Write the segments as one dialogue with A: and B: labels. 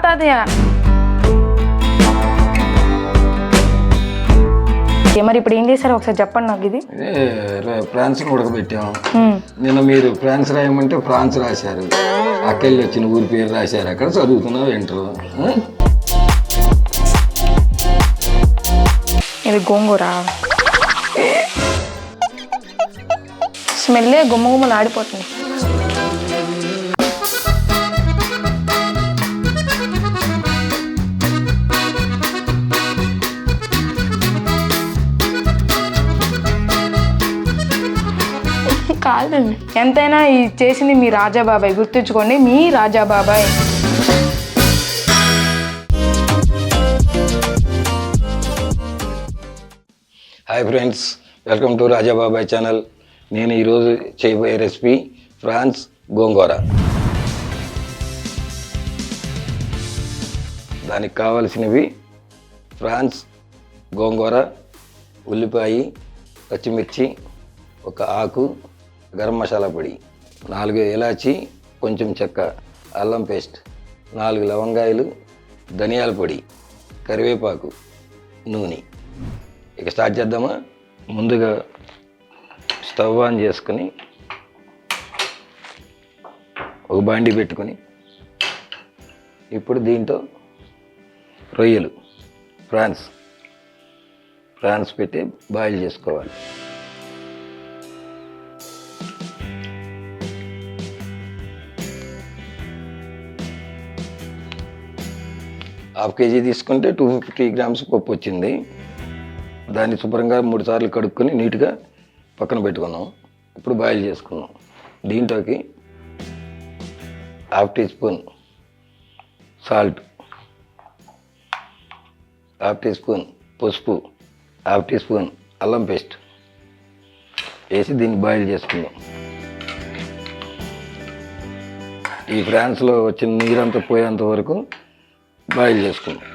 A: తాతయ్య మరి ఇప్పుడు ఏం చేశారు ఒకసారి చెప్పండి నాకు. ఇది
B: ఫ్రాన్స్ ఉడకబెట్టాం. నిన్న మీరు ఫ్రాన్స్ రాయమంటే ఫ్రాన్స్ రాశారు. అక్కడికి వచ్చిన ఊరి పేరు రాశారు. అక్కడ చదువుతున్నావు వింటారు.
A: ఇది గోంగూర స్మెల్లే గుమ్మ గుమ్మలు ఆడిపోతుంది. కాదండి, ఎంతైనా ఈ చేసింది మీ రాజాబాబాయ్, గుర్తుంచుకోండి, మీ Rajababai.
B: Hi friends, welcome to Rajababai channel. నేను ఈరోజు చేయబోయే రెసిపీ ఫ్రాన్స్ గోంగూర. దానికి కావలసినవి ఫ్రాన్స్ గోంగూర, ఉల్లిపాయ, పచ్చిమిర్చి, ఒక ఆకు, గరం మసాలా పొడి, 4 ఇలాచి, కొంచెం చెక్క, అల్లం పేస్ట్, 4 లవంగాయలు, ధనియాల పొడి, కరివేపాకు, నూనె. ఇక స్టార్ట్ చేద్దామా? ముందుగా స్టవ్ ఆన్ చేసుకుని ఒక బాండి పెట్టుకొని ఇప్పుడు దీంట్లో రొయ్యలు ఫ్రాన్స్ పెట్టి బాయిల్ చేసుకోవాలి. ½ కేజీ తీసుకుంటే 250 గ్రామ్స్ పప్పు వచ్చింది. దాన్ని శుభ్రంగా 3 సార్లు కడుక్కొని నీట్గా పక్కన పెట్టుకున్నాం. ఇప్పుడు బాయిల్ చేసుకున్నాం. దీంట్లోకి ½ teaspoon salt, ½ teaspoon పసుపు, ½ టీ స్పూన్ అల్లం పేస్ట్ వేసి దీన్ని బాయిల్ చేసుకుందాం. ఈ ఫ్రాన్స్లో వచ్చిన నీరంతా పోయేంత వరకు బాయిల్ చేసుకుందాం.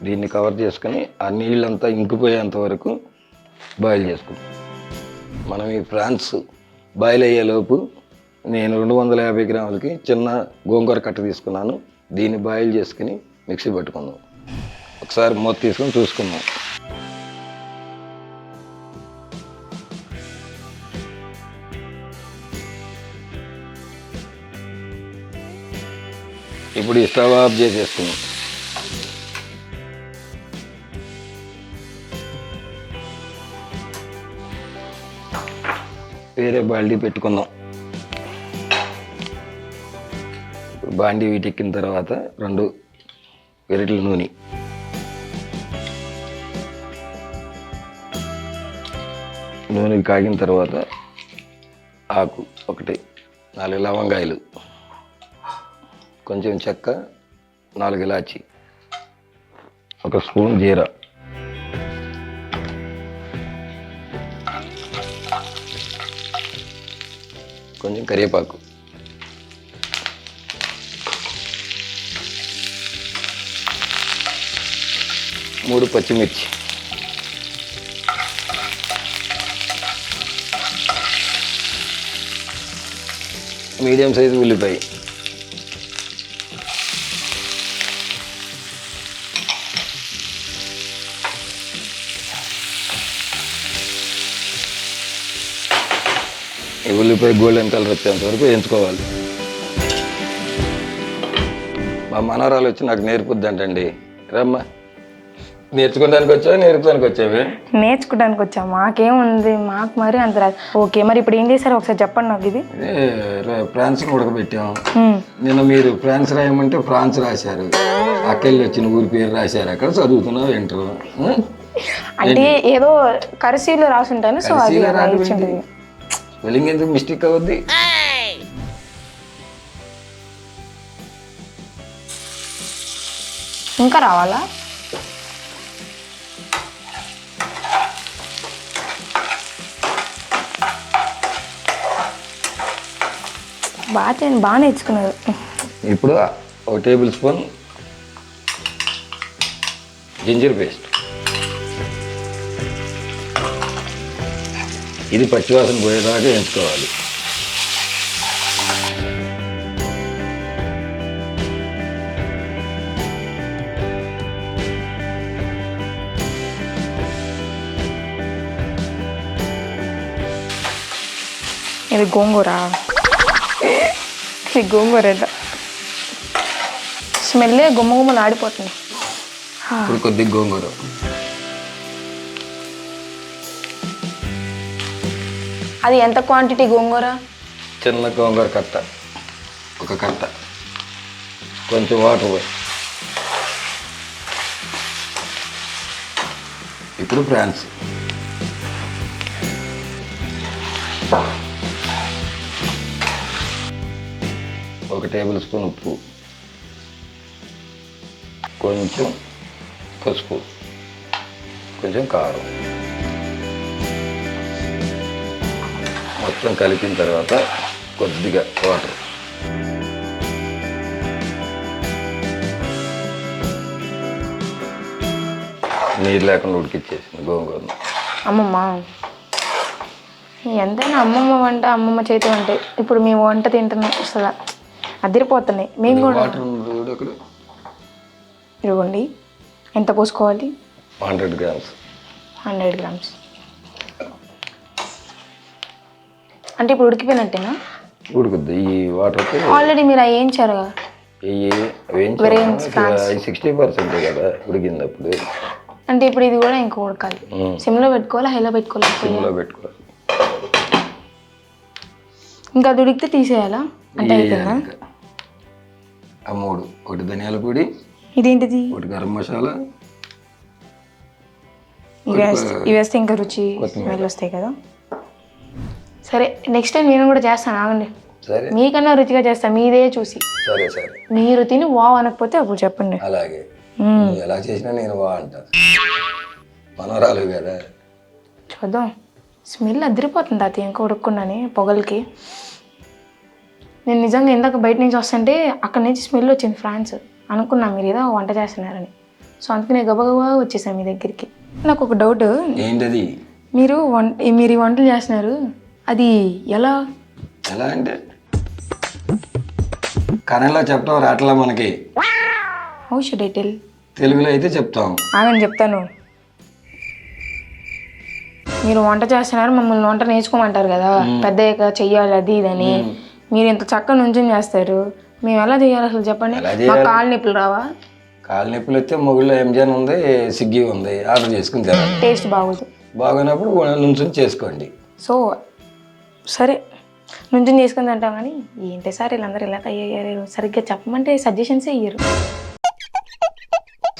B: దీన్ని కవర్ చేసుకొని ఆ నీళ్ళంతా ఇంకిపోయేంత వరకు బాయిల్ చేసుకుందాం. మనం ఈ ఫ్రాన్స్ బాయిల్ అయ్యేలోపు నేను 250 గ్రాములకి చిన్న గోంగూర కట్ట తీసుకున్నాను. దీన్ని బాయిల్ చేసుకుని మిక్సీ పట్టుకుందాం. ఒకసారి మూత తీసుకొని చూసుకుందాం. ఇప్పుడు ఈ స్టవ్ ఆఫ్ చేసేసుకున్నాం. వేరే బాండీ పెట్టుకుందాం. ఇప్పుడు బాండీ వీటెక్కిన తర్వాత 2 గరిటెల నూనె, నూనె కాగిన తర్వాత ఆకు ఒకటి, 4 లవంగాయలు, కొంచెం చెక్క, 4 ఇలాచి, 1 స్పూన్ జీరా, కొంచెం కరివేపాకు, 3 పచ్చిమిర్చి, మీడియం సైజు ఉల్లిపాయ, ఈ ఉల్లిపాయ గోల్డెన్ కలర్ వచ్చేంత వరకు వేయించుకోవాలి. మా మనవరాలు వచ్చి నాకు నేర్పుద్దంటండి. రమ్మా, నేర్చుకోవడానికి వచ్చావా నేర్పడానికి వచ్చావే?
A: నేర్చుకోవడానికి వచ్చా. మాకేముంది, మాకు మరి అంత రాదు. ఓకే, మరి ఇప్పుడు ఏం చేశారు ఒకసారి చెప్పండి నాకు. ఇది
B: ఫ్రాన్స్ ఉడకబెట్టాం. నిన్న మీరు ఫ్రాన్స్ రాయమంటే ఫ్రాన్స్ రాశారు. అక్కడికి వచ్చిన ఊరి పేరు రాశారు. అక్కడ చదువుతున్నావు వింటారు.
A: అంటే ఏదో కర్సీలో రాసి ఉంటాను. సో అది
B: స్పెల్లింగ్ ఎందుకు మిస్టేక్ అవుద్ది?
A: ఇంకా రావాలా? బాగా నేర్చుకున్నారు.
B: ఇప్పుడు 1 టేబుల్ స్పూన్ జింజర్ పేస్ట్, ఇది పచ్చివాసన పోయేదాకా ఎంచుకోవాలి.
A: ఇది గోంగూర, ఇది గోంగూర స్మెల్లే గుమ్మగుమ్మలు ఆడిపోతుంది.
B: ఇప్పుడు కొద్దిగా గోంగూర,
A: అది ఎంత క్వాంటిటీ గోంగూర?
B: చిన్న గోంగూర కట్ట, ఒక కట్ట, కొంచెం వాటర్ పోయి. ఇప్పుడు ఫ్రాన్స్, ఒక టేబుల్ స్పూన్ ఉప్పు, కొంచెం పసుపు, కొంచెం కారం, మొత్తం కలిపిన తర్వాత కొద్దిగా వాటర్. నీరు లేకుండా ఉడికిచ్చేసింది గోంగూరను.
A: అమ్మమ్మ ఎంతైనా అమ్మమ్మ వంట అమ్మమ్మ చేతి వంట. ఇప్పుడు మేము వంట తింటున్నాం, అసలు అదిరిపోతున్నాయి. మేము కూడా
B: వాటర్ అక్కడ
A: ఇదిగోండి. ఎంత పోసుకోవాలి?
B: 100 గ్రామ్స్.
A: 100 గ్రామ్స్ అంటే ఇప్పుడు ఉడికిపోయినట్టేనా?
B: ఉడుకుద్ది ఈ వాటర్తో.
A: ఆల్రెడీ మీరు అవి వేయించారు కదా?
B: 60% కదా ఉడికింది అప్పుడు.
A: అంటే ఇప్పుడు ఇది కూడా ఇంకా ఉడకాలి. సిమ్లో పెట్టుకోవాలి, హైలో పెట్టుకోవాలి?
B: సిమ్లో పెట్టుకోవాలి.
A: ఇంకా అది ఉడికితే తీసేయాలా? అంటే అయిపోయిందా?
B: ఆ 3, ఒకటి ధనియాల పొడి,
A: ఇదేంటిది?
B: ఒకటి గరం మసాలా.
A: ఇవి వేస్తే ఇంకా రుచి స్మెల్ వస్తాయి కదా. సరే, నెక్స్ట్ టైం నేను కూడా చేస్తాను, ఆగండి.
B: సరే,
A: మీకన్నా రుచిగా చేస్తాను, మీదే చూసి.
B: సరే సరే,
A: మీరు తిని వావ్ అనకపోతే అప్పుడు చెప్పండి.
B: అలాగే. నువ్వు ఎలా చేసినా నేను అంటా, మనవరాలు కదా.
A: చూద్దాం. స్మెల్ అదిరిపోతుంది అది ఇంకా ఉడుక్కున్నానే పొగలకి. నేను నిజంగా ఇందాక బయట నుంచి వస్తుంటే అక్కడి నుంచి స్మెల్ వచ్చింది ఫ్రాన్స్. అనుకున్నా మీరు ఏదో వంట చేస్తున్నారని. సో అందుకే నేను గబగబా వచ్చేసాను మీ దగ్గరికి. నాకు ఒక డౌట్.
B: ఏంటది?
A: మీరు ఈ వంటలు చేస్తున్నారు, అది ఎలా
B: అంటే కన్నడలో చెప్పడం రాట్లా మనకి.
A: How should I tell?
B: తెలుగులో అయితే చెప్తాం.
A: ఆగని చెప్తాను. మీరు వంట చేస్తున్నారు, మమ్మల్ని వంట నేర్చుకోమంటారు కదా, పెద్దయ్యాక చెయ్యాలి అది ఇదని. మీరు ఇంత చక్కగా నుంచొని చేస్తారు, మేము ఎలా చేయాలి అసలు చెప్పండి. మాకు కాళ్ళ నొప్పులు రావా?
B: కాళ్ళ నొప్పులు అయితే మొగుల్లో ఎంజాన్ ఉంది, స్విగ్గీ ఉంది, ఆర్డర్ చేసుకుని తినాలి.
A: టేస్ట్ బాగోదు.
B: బాగున్నప్పుడు నుంచుని చేసుకోండి.
A: సో సరే, నుంచుని చేసుకుని తింటాం. కానీ ఏంటి సార్ వీళ్ళందరూ ఇలా తయారయ్యారు? సరిగ్గా చెప్పమంటే సజెషన్సే ఇయ్యరు.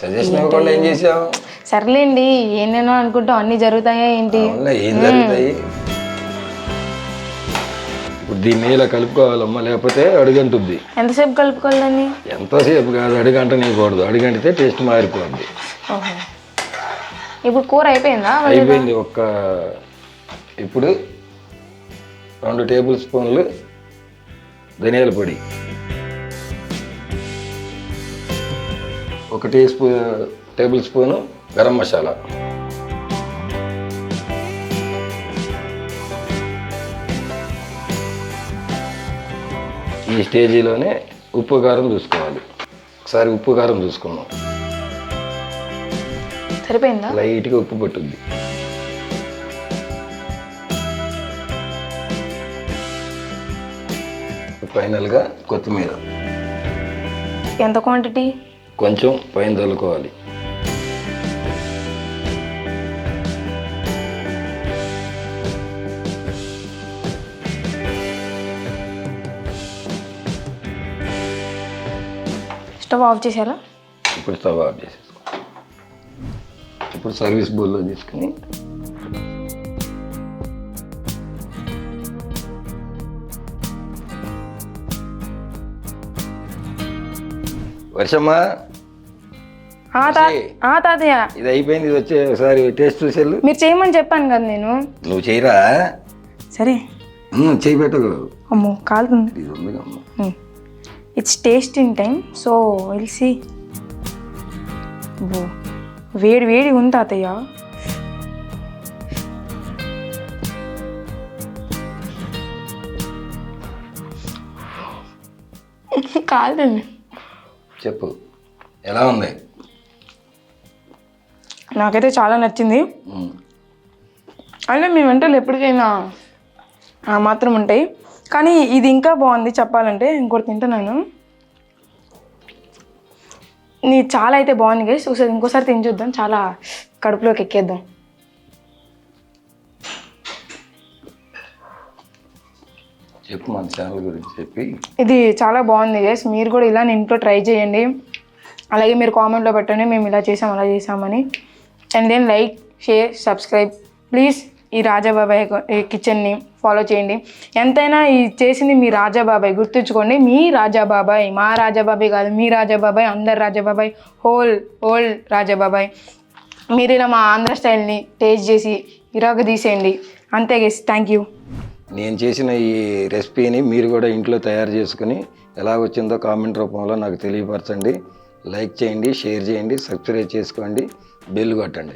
B: సజెషన్ ఇవ్వకుండా ఏం చేసావు?
A: సర్లేండి, ఏనేనో అనుకుంటాం, అన్నీ జరుగుతాయా ఏంటి?
B: ఏం జరుగుతాయి? ఇప్పుడు దీన్ని ఇలా కలుపుకోవాలమ్మా, లేకపోతే అడుగంటుంది.
A: ఎంతసేపు కలుపుకోవాలి దాన్ని?
B: ఎంతసేపు కాదు, అడుగంట నీకూడదు. అడుగంటితే టేస్ట్ మారిపోద్ది.
A: ఓహో, ఇప్పుడు కూర అయిపోయిందా?
B: అయిపోయింది. ఇప్పుడు 2 టేబుల్ స్పూన్లు ధనియాల పొడి, 1 టేబుల్ స్పూను గరం మసాలా, ఈ స్టేజీలోనే ఉప్పు కారం చూసుకోవాలి. ఒకసారి ఉప్పు కారం చూసుకున్నాం,
A: సరిపోయిందా?
B: లైట్గా ఉప్పు పట్టుద్ది. ఫైనల్గా కొత్తిమీర.
A: ఎంత క్వాంటిటీ?
B: కొంచెం పైన చల్లుకోవాలి.
A: స్టవ్ ఆఫ్ చేసేయాలా?
B: ఇప్పుడు స్టవ్ ఆఫ్ చేసేసుకో. ఇప్పుడు సర్వీస్ బౌల్లో తీసుకుని వర్షమ్మా,
A: తాతయ్య
B: ఇది అయిపోయింది. ఇది వచ్చే ఒకసారి టేస్ట్ చూసేళ్ళు.
A: మీరు చేయమని చెప్పాను కదా నేను.
B: నువ్వు చేయరా?
A: సరే
B: చేయి పెట్టు.
A: అమ్మో కాలుతుంది.
B: ఇది ఉంది అమ్మ.
A: It's tasting time, so will see. వేడి వేడి ఉంది తాతయ్య. కాదండి,
B: చెప్పు ఎలా ఉంది?
A: నాకైతే చాలా నచ్చింది. అంటే మీ వంటలు ఎప్పటికైనా మాత్రం ఉంటాయి, కానీ ఇది ఇంకా బాగుంది చెప్పాలంటే. ఇంకోటి తింటున్నాను, నీ చాలా అయితే బాగుంది గైస్. ఒకసారి ఇంకోసారి తిని చూద్దాం, చాలా కడుపులోకి ఎక్కేద్దాం.
B: చెప్పు మన ఛానల్ గురించి చెప్పి.
A: ఇది చాలా బాగుంది గైస్, మీరు కూడా ఇలా ఇంట్లో ట్రై చేయండి. అలాగే మీరు కామెంట్లో పెట్టండి మేము ఇలా చేసాం అలా చేసామని. And then like, share, subscribe please. ఈ రాజాబాబాయ్ కిచెన్ని ఫాలో చేయండి. ఎంతైనా ఈ చేసింది మీ రాజాబాబాయ్, గుర్తుంచుకోండి. మీ రాజాబాబాయ్, మా రాజాబాబాయ్ కాదు, మీ రాజాబాబాయ్, అందరు రాజాబాబాయ్, ఓల్డ్ రాజాబాబాయ్. మీరు ఇలా మా ఆంధ్ర స్టైల్ని టేస్ట్ చేసి ఇరాక తీసేయండి. అంతే గైస్, థ్యాంక్ యూ.
B: నేను చేసిన ఈ రెసిపీని మీరు కూడా ఇంట్లో తయారు చేసుకుని ఎలా వచ్చిందో కామెంట్ రూపంలో నాకు తెలియపరచండి. లైక్ చేయండి, షేర్ చేయండి, సబ్స్క్రైబ్ చేసుకోండి, బెల్ కొట్టండి.